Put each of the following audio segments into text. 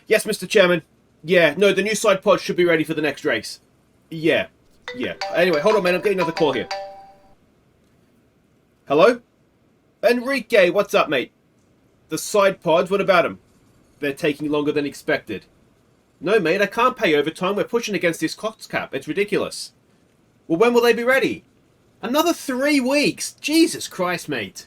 Yes, Mr. Chairman. Yeah, no, the new side pod should be ready for the next race. Yeah. Anyway, hold on, man. I'm getting another call here. Hello? Enrique, what's up, mate? The side pods, what about them? They're taking longer than expected. No, mate, I can't pay overtime. We're pushing against this cost cap. It's ridiculous. Well, when will they be ready? Another 3 weeks. Jesus Christ, mate.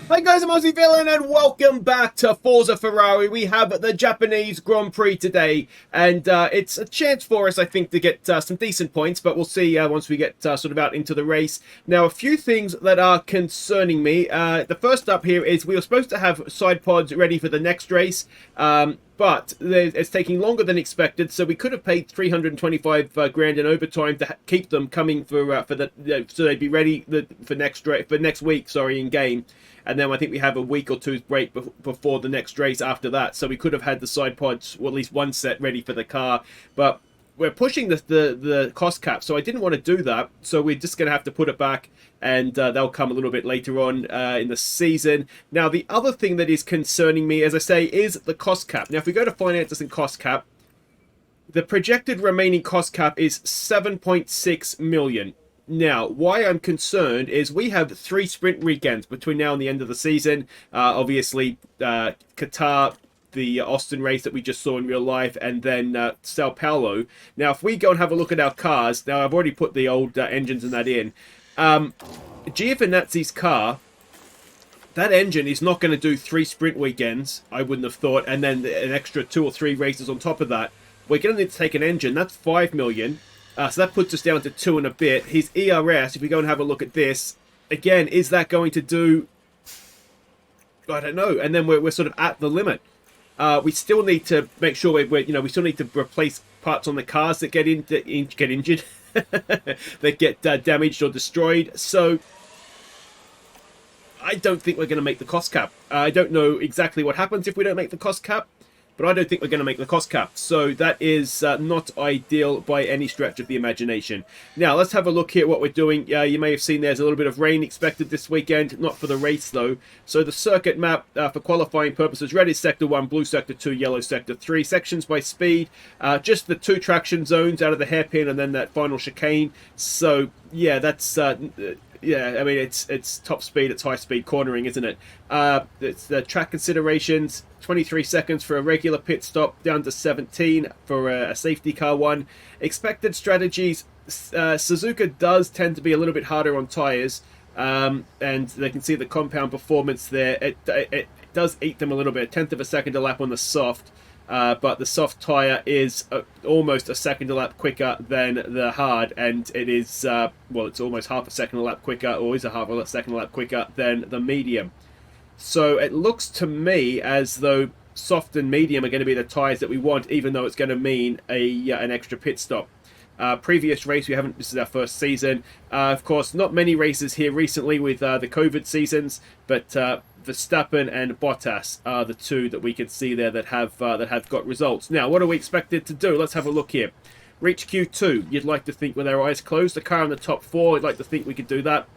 Hi guys, I'm Aussie Villain and welcome back to Forza Ferrari. We have the Japanese Grand Prix today and it's a chance for us, I think, to get some decent points, but we'll see once we get sort of out into the race. Now, a few things that are concerning me. The first up here is we were supposed to have side pods ready for the next race, but it's taking longer than expected, so we could have paid 325 grand in overtime to keep them coming for the so they'd be ready for next week, sorry, in game. And then I think we have a week or two's break before the next race after that. So we could have had the side pods, or at least one set, ready for the car. But we're pushing the cost cap, so I didn't want to do that. So we're just going to have to put it back, and they'll come a little bit later on in the season. Now, the other thing that is concerning me, as I say, is the cost cap. Now, if we go to finances and cost cap, the projected remaining cost cap is 7.6 million. Now, why I'm concerned is we have 3 sprint weekends between now and the end of the season. Obviously, Qatar, the Austin race that we just saw in real life, and then Sao Paulo. Now, if we go and have a look at our cars, now I've already put the old engines and that in. Giovinazzi's car, that engine is not going to do 3 sprint weekends, I wouldn't have thought, and then an extra 2 or 3 races on top of that. We're going to need to take an engine. That's 5 million. So that puts us down to 2 and a bit. His ERS, if we go and have a look at this, again, is that going to do... I don't know. And then we're sort of at the limit. We still need to make sure we still need to replace parts on the cars that get injured, that get damaged or destroyed. So I don't think we're going to make the cost cap. I don't know exactly what happens if we don't make the cost cap, but I don't think we're going to make the cost cap. So that is not ideal by any stretch of the imagination. Now, let's have a look here at what we're doing. You may have seen there's a little bit of rain expected this weekend. Not for the race, though. So the circuit map for qualifying purposes, red is Sector 1, blue Sector 2, yellow Sector 3. Sections by speed. Just the 2 traction zones out of the hairpin and then that final chicane. So, yeah, that's... yeah, I mean, it's top speed, it's high speed cornering, isn't it? It's the track considerations, 23 seconds for a regular pit stop, down to 17 for a safety car one. Expected strategies, Suzuka does tend to be a little bit harder on tyres, and they can see the compound performance there. It does eat them a little bit, 1/10 of a second a lap on the soft. But the soft tyre is almost a second a lap quicker than the hard, and it is, well, it's almost half a second a lap quicker, or is a half a second a lap quicker than the medium. So it looks to me as though soft and medium are going to be the tyres that we want, even though it's going to mean an extra pit stop. Previous race, this is our first season. Of course, not many races here recently with the COVID seasons, but Verstappen and Bottas are the 2 that we can see there that have got results. Now, what are we expected to do? Let's have a look here. Reach Q2. You'd like to think with our eyes closed. The car in the top 4, you'd like to think we could do that.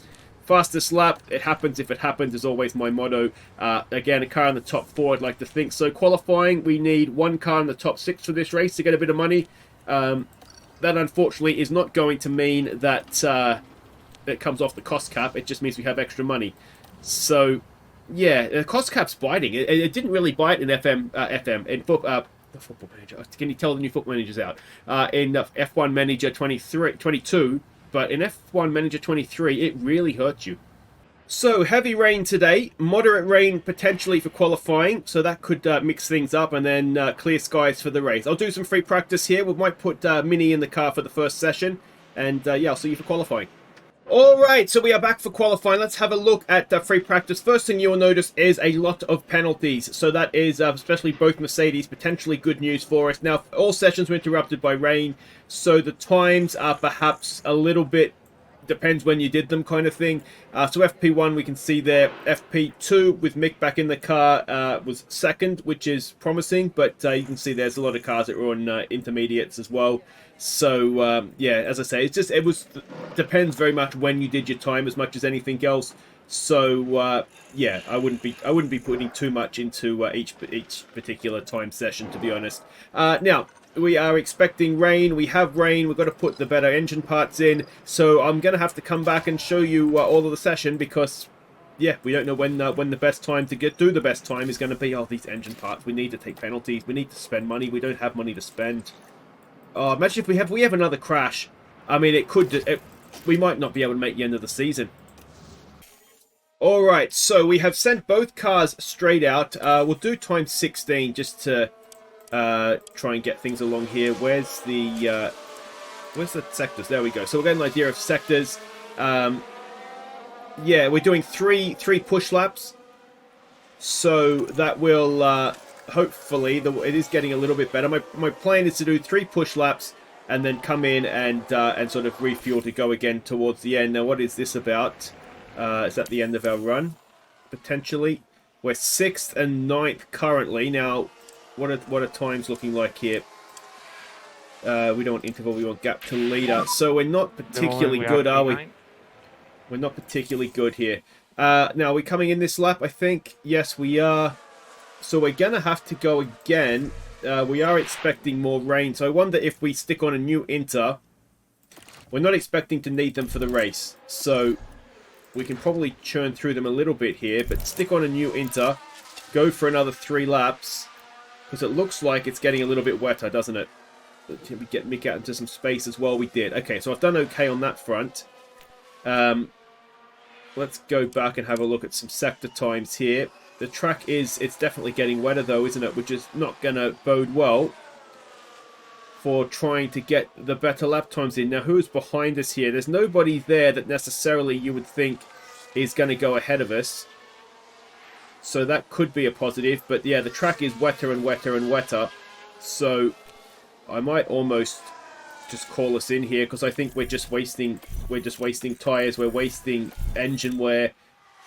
Fastest lap, it happens if it happens, is always my motto. Again, a car in the top 4, I'd like to think. So qualifying, we need 1 car in the top 6 for this race to get a bit of money. That, unfortunately, is not going to mean that it comes off the cost cap. It just means we have extra money. So... yeah, the cost cap's biting. It didn't really bite in FM in the Football Manager. Can you tell the new Football Manager's out? In F1 Manager 22, but in F1 Manager 23, it really hurt you. So, heavy rain today, moderate rain potentially for qualifying, so that could mix things up, and then clear skies for the race. I'll do some free practice here. We might put Mini in the car for the first session, and yeah, I'll see you for qualifying. Alright, so we are back for qualifying. Let's have a look at free practice. First thing you'll notice is a lot of penalties. So that is, especially both Mercedes, potentially good news for us. Now, all sessions were interrupted by rain, so the times are perhaps a little bit, depends when you did them kind of thing. So FP1 we can see there. FP2 with Mick back in the car was second, which is promising, but you can see there's a lot of cars that were on intermediates as well. So yeah, as I say, depends very much when you did your time as much as anything else. So yeah, I wouldn't be putting too much into each particular time session, to be honest. Now we are expecting rain. We have rain. We've got to put the better engine parts in. So I'm gonna have to come back and show you all of the session, because yeah, we don't know when the best time to get through the best time is going to be. Oh, these engine parts. We need to take penalties. We need to spend money. We don't have money to spend. Oh, imagine if we have another crash. I mean, we might not be able to make the end of the season. Alright, so we have sent both cars straight out. We'll do time 16 just to try and get things along here. Where's the sectors? There we go. So we'll get an idea of sectors. Yeah, we're doing three push laps. So that will hopefully, it is getting a little bit better. My plan is to do 3 push laps and then come in and sort of refuel to go again towards the end. Now, what is this about? Is that the end of our run? Potentially. We're 6th and 9th currently. Now, what are times looking like here? We don't want interval, we want gap to leader. So we're not particularly good, are we? We're not particularly good here. Now, are we coming in this lap, I think? Yes, we are. So we're going to have to go again. We are expecting more rain. So I wonder if we stick on a new inter. We're not expecting to need them for the race. So we can probably churn through them a little bit here. But stick on a new inter. Go for another 3 laps. Because it looks like it's getting a little bit wetter, doesn't it? Can we get Mick out into some space as well? We did. Okay, so I've done okay on that front. Let's go back and have a look at some sector times here. The track it's definitely getting wetter though, isn't it? Which is not going to bode well for trying to get the better lap times in. Now, who's behind us here? There's nobody there that necessarily you would think is going to go ahead of us. So that could be a positive. But yeah, the track is wetter and wetter and wetter. So I might almost just call us in here, because I think we're just wasting tyres, we're wasting engine wear.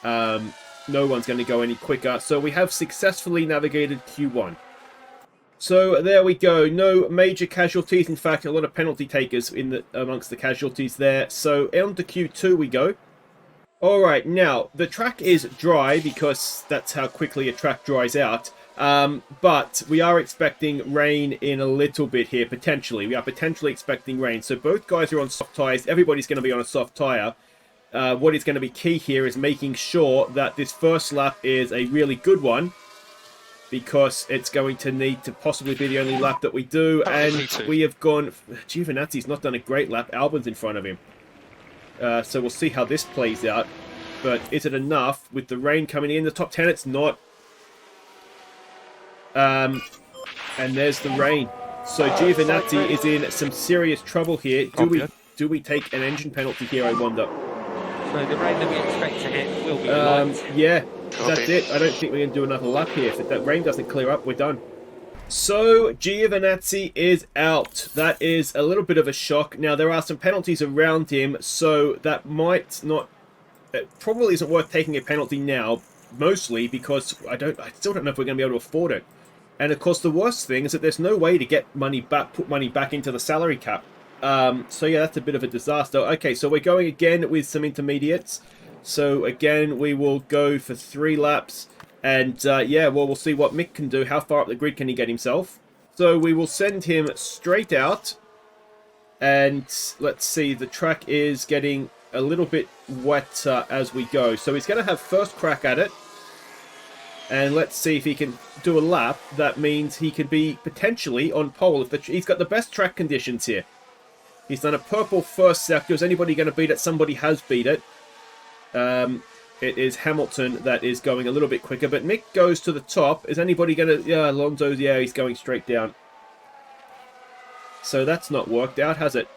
No one's going to go any quicker. So we have successfully navigated Q1. So there we go. No major casualties. In fact, a lot of penalty takers amongst the casualties there. So on to Q2 we go. Alright, now, the track is dry, because that's how quickly a track dries out. But we are expecting rain in a little bit here, potentially. We are potentially expecting rain. So both guys are on soft tyres. Everybody's going to be on a soft tyre. What is going to be key here is making sure that this first lap is a really good one, because it's going to need to possibly be the only lap that we do. And we have gone... Giovinazzi's not done a great lap. Albon's in front of him. So we'll see how this plays out. But is it enough? With the rain coming in the top 10, it's not. And there's the rain. So Giovinazzi is in some serious trouble here. Do we take an engine penalty here, I wonder? So the rain that we expect to hit will be light. Yeah, that's it. I don't think we're going to do another lap here. If that rain doesn't clear up, we're done. So Giovinazzi is out. That is a little bit of a shock. Now, there are some penalties around him, so that might not... It probably isn't worth taking a penalty now, mostly because I still don't know if we're going to be able to afford it. And of course, the worst thing is that there's no way to get money back, put money back into the salary cap. So yeah, that's a bit of a disaster. Okay, so we're going again with some intermediates. So again, we will go for 3 laps. And yeah, well, we'll see what Mick can do. How far up the grid can he get himself? So we will send him straight out. And let's see, the track is getting a little bit wetter as we go. So he's going to have first crack at it. And let's see if he can do a lap. That means he could be potentially on pole. He's got the best track conditions here. He's done a purple first sector. Is anybody going to beat it? Somebody has beat it. It is Hamilton that is going a little bit quicker. But Mick goes to the top. Is anybody going to... Yeah, Alonso's... Yeah, he's going straight down. So that's not worked out, has it?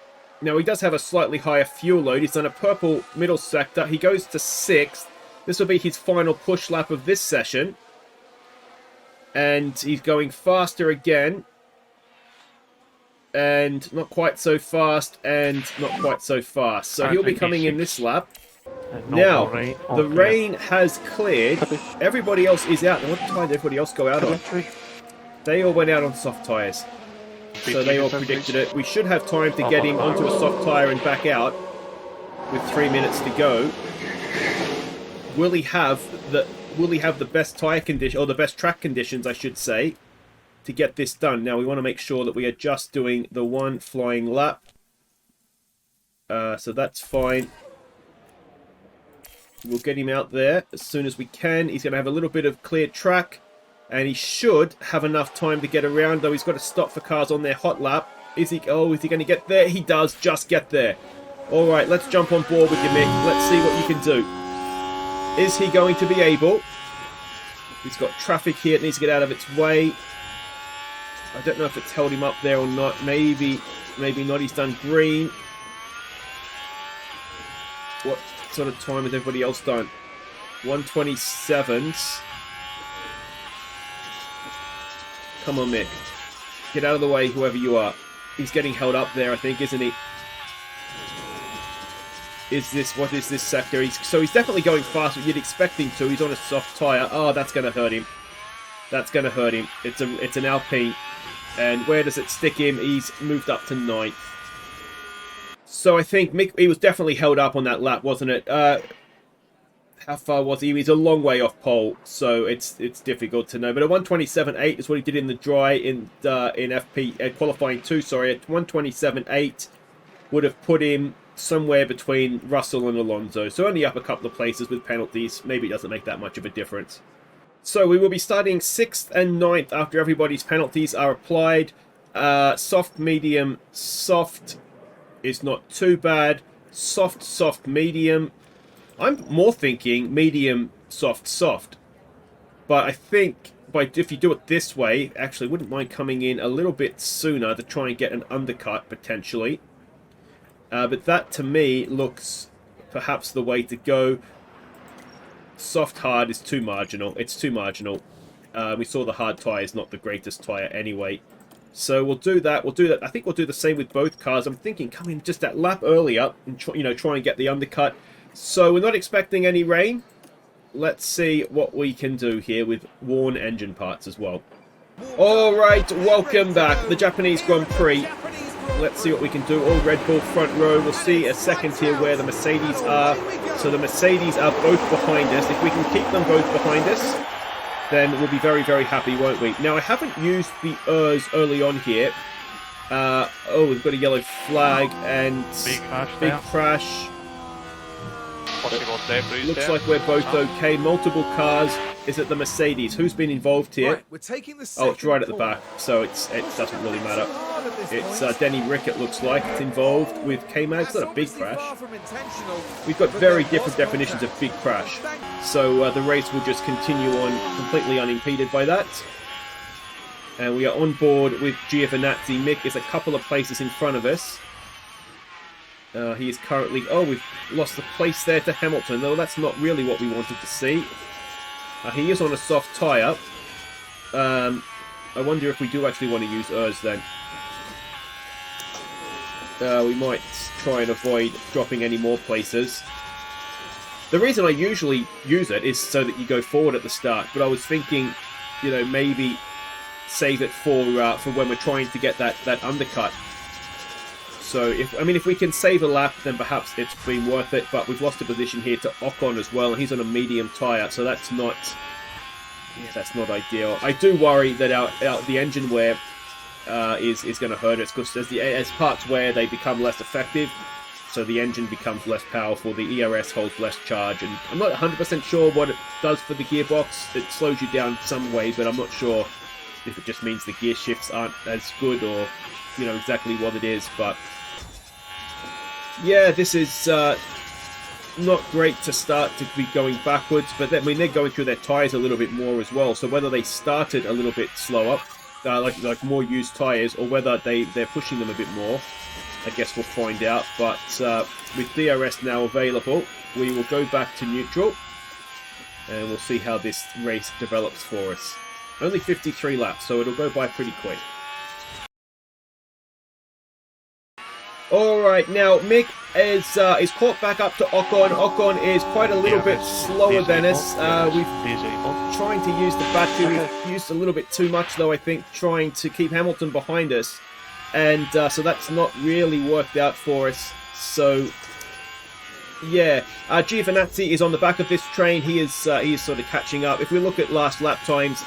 Now, he does have a slightly higher fuel load. He's done a purple middle sector. He goes to 6th. This will be his final push lap of this session. And he's going faster again. And not quite so fast. And not quite so fast. So he'll be coming in this lap. Now, the rain has cleared. Everybody else is out. Now, what time did everybody else go out on? They all went out on soft tyres. So they all predicted it. We should have time to get him onto a soft tyre and back out with 3 minutes to go. Will he have the best tyre condition, or the best track conditions, I should say, to get this done? Now we want to make sure that we are just doing the one flying lap. So that's fine. We'll get him out there as soon as we can. He's going to have a little bit of cleared track. And he should have enough time to get around, though he's got to stop for cars on their hot lap. Is he going to get there? He does just get there. All right, let's jump on board with you, Mick. Let's see what you can do. Is he going to be able? He's got traffic here. It needs to get out of its way. I don't know if it's held him up there or not. Maybe not. He's done green. What sort of time has everybody else done? 1:27s. Come on, Mick. Get out of the way, whoever you are. He's getting held up there, I think, isn't he? What is this sector? So he's definitely going fast, but you'd expect him to. He's on a soft tyre. Oh, that's going to hurt him. That's going to hurt him. It's an Alpine. And where does it stick him? He's moved up to 9th. So I think Mick, he was definitely held up on that lap, wasn't it? How far was he? He's a long way off pole, so it's difficult to know. But at 1:27.8 is what he did in the dry in FP qualifying 2. Sorry, at 1:27.8 would have put him somewhere between Russell and Alonso. So only up a couple of places with penalties. Maybe it doesn't make that much of a difference. So we will be starting 6th and 9th after everybody's penalties are applied. Soft, medium, soft is not too bad. Soft, soft, medium. I'm more thinking medium, soft, soft. But I think if you do it this way, actually wouldn't mind coming in a little bit sooner to try and get an undercut potentially. But that to me looks perhaps the way to go. Soft, hard is too marginal. It's too marginal. We saw the hard tyre is not the greatest tyre anyway. So we'll do that. We'll do that. I think we'll do the same with both cars. I'm thinking come in just that lap earlier and try and get the undercut. So we're not expecting any rain. Let's see what we can do here with worn engine parts as well. All right, welcome back. The Japanese Grand Prix. Let's see what we can do. All Red Bull front row. We'll see a second here where the Mercedes are. So the Mercedes are both behind us. If we can keep them both behind us, then we'll be very, very happy, won't we? Now, I haven't used the ERS early on here. Oh, we've got a yellow flag and big crash. Looks like we're both okay. Multiple cars. Is it the Mercedes? Who's been involved here? Right, we're taking the oh, it's right at the back, so it doesn't really matter. It's Denny Rickett, looks like. It's involved with K-Mag. It's not a big crash. We've got very different definitions of big crash. So the race will just continue on completely unimpeded by that. And we are on board with Giovinazzi. Mick is a couple of places in front of us. He is currently... Oh, we've lost the place there to Hamilton. No, that's not really what we wanted to see. He is on a soft tyre. I wonder if we do actually want to use ERS then. We might try and avoid dropping any more places. The reason I usually use it is so that you go forward at the start. But I was thinking, maybe save it for when we're trying to get that undercut. So, if we can save a lap, then perhaps it's been worth it. But we've lost a position here to Ocon as well, and he's on a medium tyre, so that's not ideal. I do worry that the engine wear is going to hurt us, because as parts wear, they become less effective, so the engine becomes less powerful, the ERS holds less charge, and I'm not 100% sure what it does for the gearbox. It slows you down some way, but I'm not sure if it just means the gear shifts aren't as good, or exactly what it is. But yeah, this is not great to start to be going backwards, but they're going through their tyres a little bit more as well. So whether they started a little bit slower, like more used tyres, or whether they're pushing them a bit more, I guess we'll find out. But with DRS now available, we will go back to neutral, and we'll see how this race develops for us. Only 53 laps, so it'll go by pretty quick. Alright, now Mick is caught back up to Ocon. Ocon is quite a little bit slower than us. We've trying to use the battery. We've used a little bit too much, though, I think, trying to keep Hamilton behind us. And so that's not really worked out for us. So, yeah, Giovinazzi is on the back of this train. He is sort of catching up. If we look at last lap times,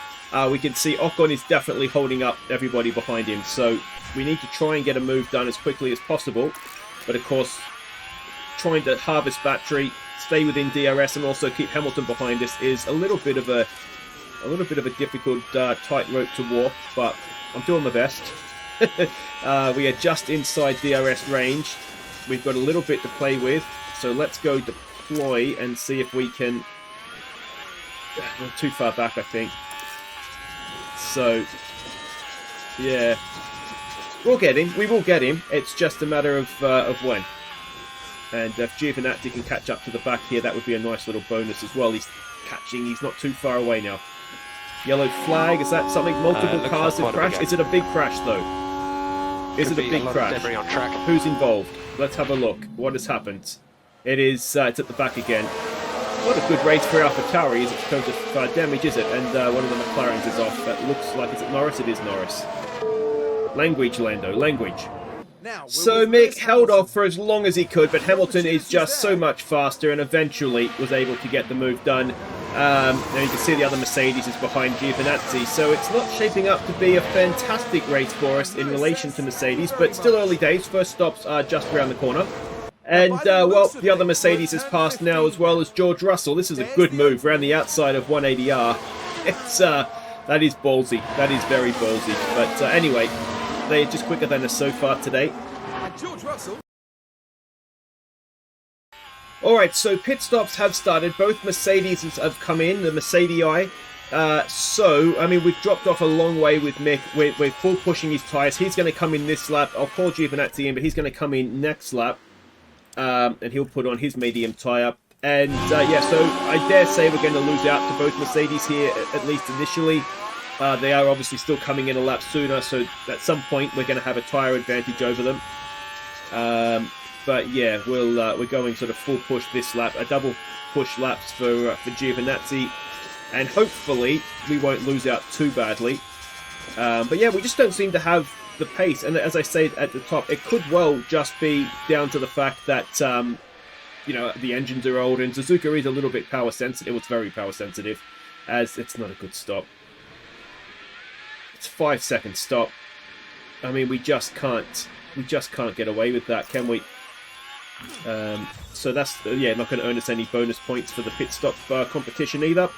we can see Ocon is definitely holding up everybody behind him. So we need to try and get a move done as quickly as possible. But of course, trying to harvest battery, stay within DRS, and also keep Hamilton behind us is a little bit of a difficult tightrope to walk. But I'm doing my best. We are just inside DRS range. We've got a little bit to play with. So let's go deploy and see if we can... We're too far back, I think. So, yeah. We'll get him. We will get him. It's just a matter of when. And if Giovinazzi can catch up to the back here, that would be a nice little bonus as well. He's catching. He's not too far away now. Yellow flag. Is that something? Multiple cars have crashed? Is it a big crash, though? Is it a big crash? On track. Who's involved? Let's have a look. What has happened? It is, it's at the back again. Not a good race for AlphaTauri, is it, in terms of damage, is it? And one of the McLarens is off. That looks like, is it Norris? It is Norris. Language, Lando, language. So Mick held off for as long as he could, but Hamilton is just so much faster and eventually was able to get the move done. Now you can see the other Mercedes is behind Giovinazzi, so it's not shaping up to be a fantastic race for us in relation to Mercedes, but still early days. First stops are just around the corner. And, well, the other Mercedes has passed now, as well as George Russell. This is a good move around the outside of 180R. It's, that is ballsy. That is very ballsy. But, anyway, they're just quicker than us so far today. Alright, so pit stops have started. Both Mercedes have come in, the Mercedes. So, I mean, we've dropped off a long way with Mick. We're full pushing his tyres. He's going to come in this lap. I'll call Giovinazzi in, but he's going to come in next lap. And he'll put on his medium tyre. And, yeah, so I dare say we're going to lose out to both Mercedes here, at least initially. They are obviously still coming in a lap sooner, so at some point we're going to have a tyre advantage over them. But, yeah, we're going sort of full push this lap. A double push laps for Giovinazzi. And hopefully we won't lose out too badly. But, yeah, we just don't seem to have the pace, and as I say at the top, it could well just be down to the fact that you know, the engines are old, and Suzuka is a little bit power sensitive. It's very power sensitive, as it's not a good stop. It's 5 second stop. I mean, we just can't get away with that, can we? So that's, yeah, not going to earn us any bonus points for the pit stop competition either.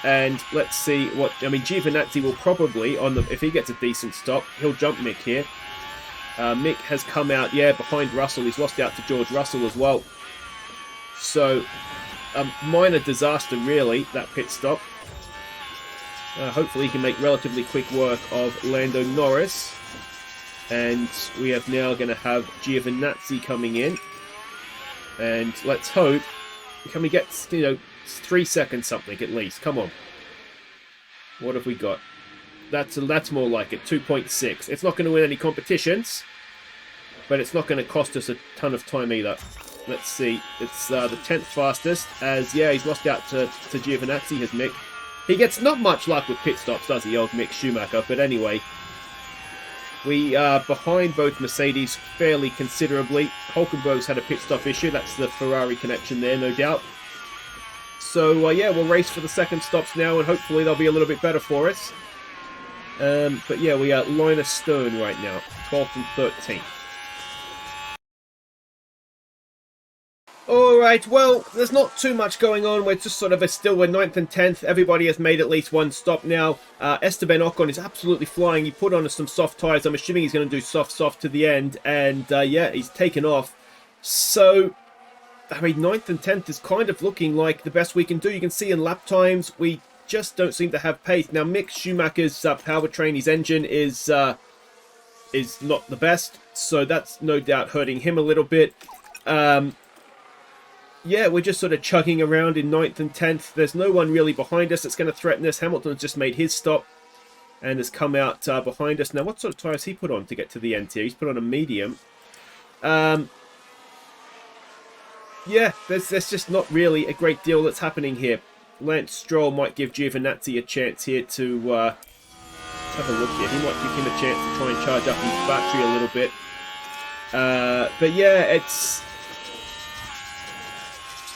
And let's see what, I mean, Giovinazzi will probably, if he gets a decent stop, he'll jump Mick here. Mick has come out, yeah, behind Russell. He's lost out to George Russell as well. So, a minor disaster, really, that pit stop. Hopefully he can make relatively quick work of Lando Norris. And we are now going to have Giovinazzi coming in. And let's hope, can we get, you know, 3 seconds something at least. Come on. What have we got? That's more like it. 2.6. It's not going to win any competitions, but it's not going to cost us a ton of time either. Let's see. It's the 10th fastest, as, yeah, he's lost out to Giovinazzi, has Mick. He gets not much luck with pit stops, does he, old Mick Schumacher? But anyway, we are behind both Mercedes fairly considerably. Hulkenberg's had a pit stop issue. That's the Ferrari connection there, no doubt. So, yeah, we'll race for the second stops now, and hopefully they'll be a little bit better for us. But, yeah, we are line astern right now, 12th and 13th. Alright, well, there's not too much going on. We're just sort of we're 9th and 10th. Everybody has made at least one stop now. Esteban Ocon is absolutely flying. He put on some soft tyres. I'm assuming he's going to do soft to the end. And, yeah, he's taken off. So, I mean, 9th and 10th is kind of looking like the best we can do. You can see in lap times, we just don't seem to have pace. Now, Mick Schumacher's powertrain, his engine is not the best. So that's no doubt hurting him a little bit. Yeah, we're just sort of chugging around in 9th and 10th. There's no one really behind us that's going to threaten us. Hamilton's just made his stop and has come out behind us. Now, what sort of tyres he put on to get to the end here? He's put on a medium. Yeah, there's just not really a great deal that's happening here. Lance Stroll might give Giovinazzi a chance here to have a look here. He might give him a chance to try and charge up his battery a little bit. But yeah, it's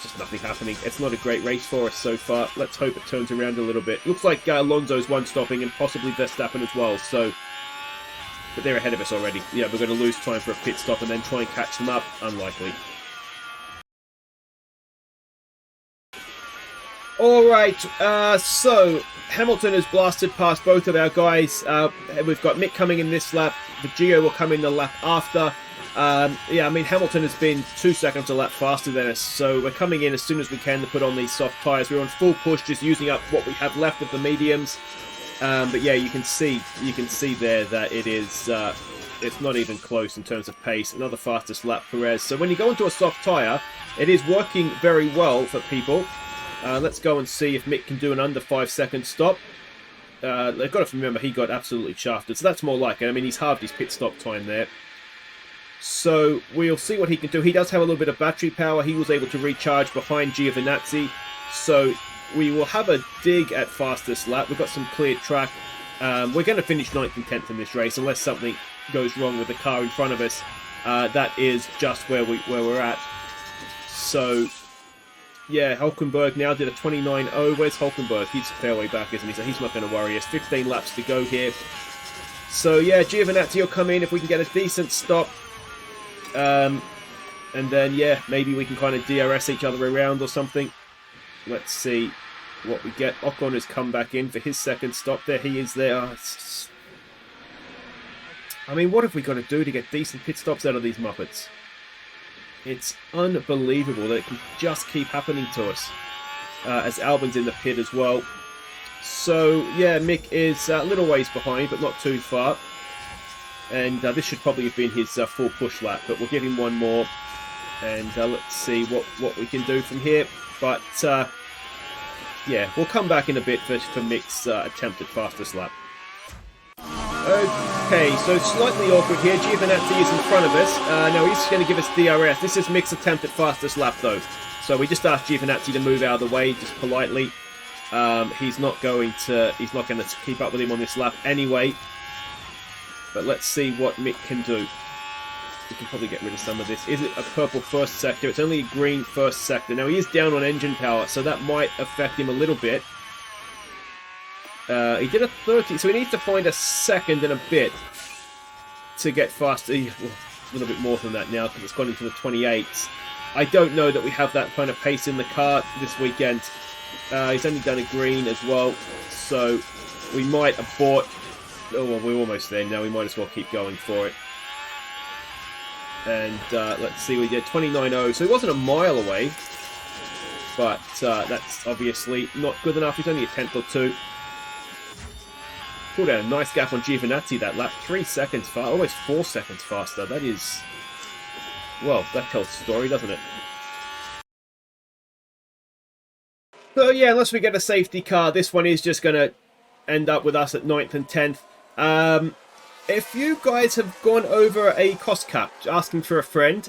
just nothing happening. It's not a great race for us so far. Let's hope it turns around a little bit. Looks like Alonso's one stopping and possibly Verstappen as well. So, but they're ahead of us already. Yeah, we're going to lose time for a pit stop and then try and catch them up. Unlikely. Alright, so Hamilton has blasted past both of our guys. We've got Mick coming in this lap. The Gio will come in the lap after. Yeah, I mean, Hamilton has been 2 seconds a lap faster than us, so we're coming in as soon as we can to put on these soft tyres. We're on full push, just using up what we have left of the mediums. But yeah, you can see there that it is, it's not even close in terms of pace. Another fastest lap, Perez. So when you go into a soft tyre, it is working very well for people. Let's go and see if Mick can do an under 5 second stop. They've got to remember he got absolutely shafted, so that's more like it. I mean, he's halved his pit stop time there. So we'll see what he can do. He does have a little bit of battery power. He was able to recharge behind Giovinazzi. So we will have a dig at fastest lap. We've got some clear track. We're going to finish 9th and 10th in this race unless something goes wrong with the car in front of us. That is just where we're at. So yeah, Hulkenberg now did a 29.0. Where's Hulkenberg? He's a fair way back, isn't he? So he's not going to worry us. 15 laps to go here. So yeah, Giovinazzi will come in if we can get a decent stop. And then, yeah, maybe we can kind of DRS each other around or something. Let's see what we get. Ocon has come back in for his second stop. There he is there. I mean, what have we got to do to get decent pit stops out of these Muppets? It's unbelievable that it can just keep happening to us. As Albon's in the pit as well. So, yeah, Mick is a little ways behind, but not too far. And this should probably have been his full push lap, but we'll give him one more. And let's see what we can do from here. But, yeah, we'll come back in a bit for Mick's attempted fastest lap. Okay, so slightly awkward here. Giovinazzi is in front of us. Now he's going to give us DRS. This is Mick's attempted fastest lap, though. So we just asked Giovinazzi to move out of the way, just politely. He's not going to keep up with him on this lap anyway. But let's see what Mick can do. We can probably get rid of some of this. Is it a purple first sector? It's only a green first sector. Now he is down on engine power, so that might affect him a little bit. He did a 30, so he needs to find a second and a bit to get faster. A little bit more than that now because it's gone into the 28s. I don't know that we have that kind of pace in the car this weekend. He's only done a green as well, so we might abort. Oh, well, we're almost there now. We might as well keep going for it. And let's see, we did 29.0, so he wasn't a mile away. But that's obviously not good enough. He's only a tenth or two. Pulled out a nice gap on Giovinazzi that lap. 3 seconds fast, almost 4 seconds faster. That is, well, that tells the story, doesn't it? So yeah, unless we get a safety car, this one is just going to end up with us at 9th and 10th. If you guys have gone over a cost cap, asking for a friend,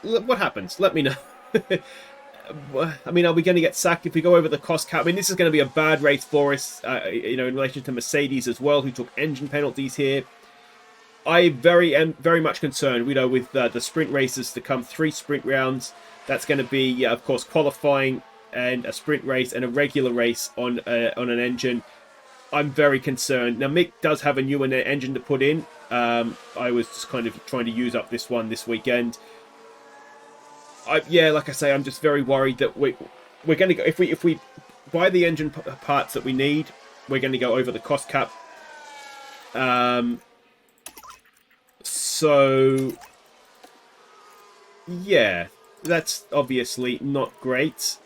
what happens? Let me know. I mean, are we going to get sacked if we go over the cost cap? I mean, this is going to be a bad race for us, you know, in relation to Mercedes as well, who took engine penalties here. I am very much concerned, you know, with the sprint races to come, 3 sprint rounds. That's going to be, of course, qualifying and a sprint race and a regular race on an engine. I'm very concerned. Now, Mick does have a new engine to put in. I was just kind of trying to use up this one this weekend. Yeah, like I say, I'm just very worried that we're going to go, if we buy the engine parts that we need, we're going to go over the cost cap. So yeah, that's obviously not great.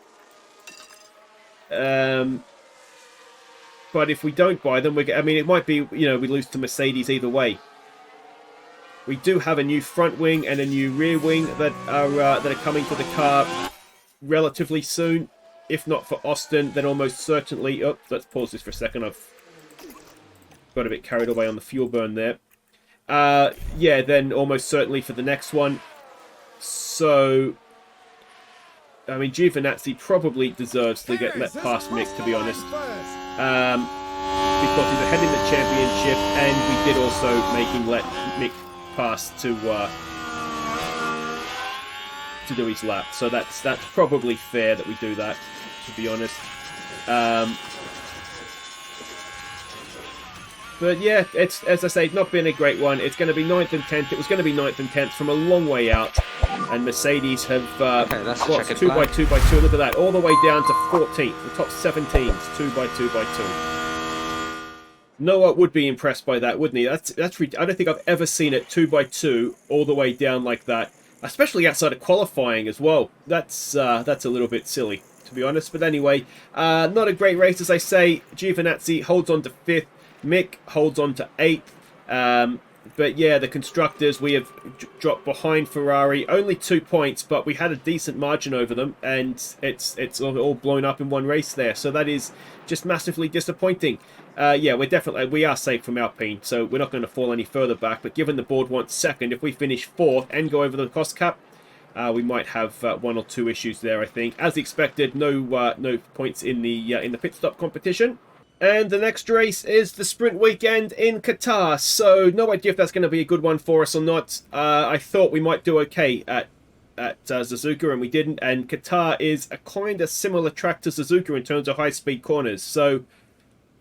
But if we don't buy them, I mean, it might be, you know, we lose to Mercedes either way. We do have a new front wing and a new rear wing that are coming to the car relatively soon. If not for Austin, then almost certainly. Oh, let's pause this for a second. I've got a bit carried away on the fuel burn there. Yeah, then almost certainly for the next one. So, I mean, Giovinazzi probably deserves to get let past Mick, to be honest. because he's ahead in the championship, and we did also make him let Mick pass to do his lap. So that's probably fair that we do that, to be honest. But yeah, it's, as I say, not been a great one. It's going to be 9th and 10th. It was going to be 9th and 10th from a long way out. And Mercedes have that's got 2 by 2 by 2. Look at that, all the way down to 14th. The top 17s, 2 by 2 by 2. Noah would be impressed by that, wouldn't he? I don't think I've ever seen it 2 by 2 all the way down like that, especially outside of qualifying as well. That's a little bit silly, to be honest. But anyway, not a great race, as I say. Giovinazzi holds on to 5th. Mick holds on to 8th. But yeah, the constructors, we have dropped behind Ferrari. Only 2 points, but we had a decent margin over them, and it's all blown up in one race there. So that is just massively disappointing. Yeah, we are safe from Alpine, so we're not going to fall any further back. But given the board wants 2nd, if we finish 4th and go over the cost cap, we might have 1 or 2 issues there, I think. As expected, no points in the pit stop competition. And the next race is the sprint weekend in Qatar. So no idea if that's going to be a good one for us or not. I thought we might do okay at Suzuka, and we didn't. And Qatar is a kind of similar track to Suzuka in terms of high-speed corners. So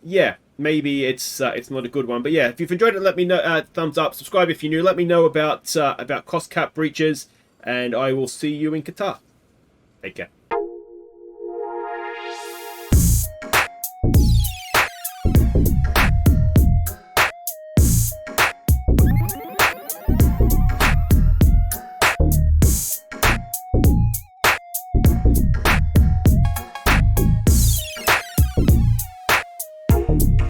yeah, maybe it's not a good one. But yeah, if you've enjoyed it, let me know. Thumbs up, subscribe if you're new. Let me know about cost cap breaches, and I will see you in Qatar. Take care.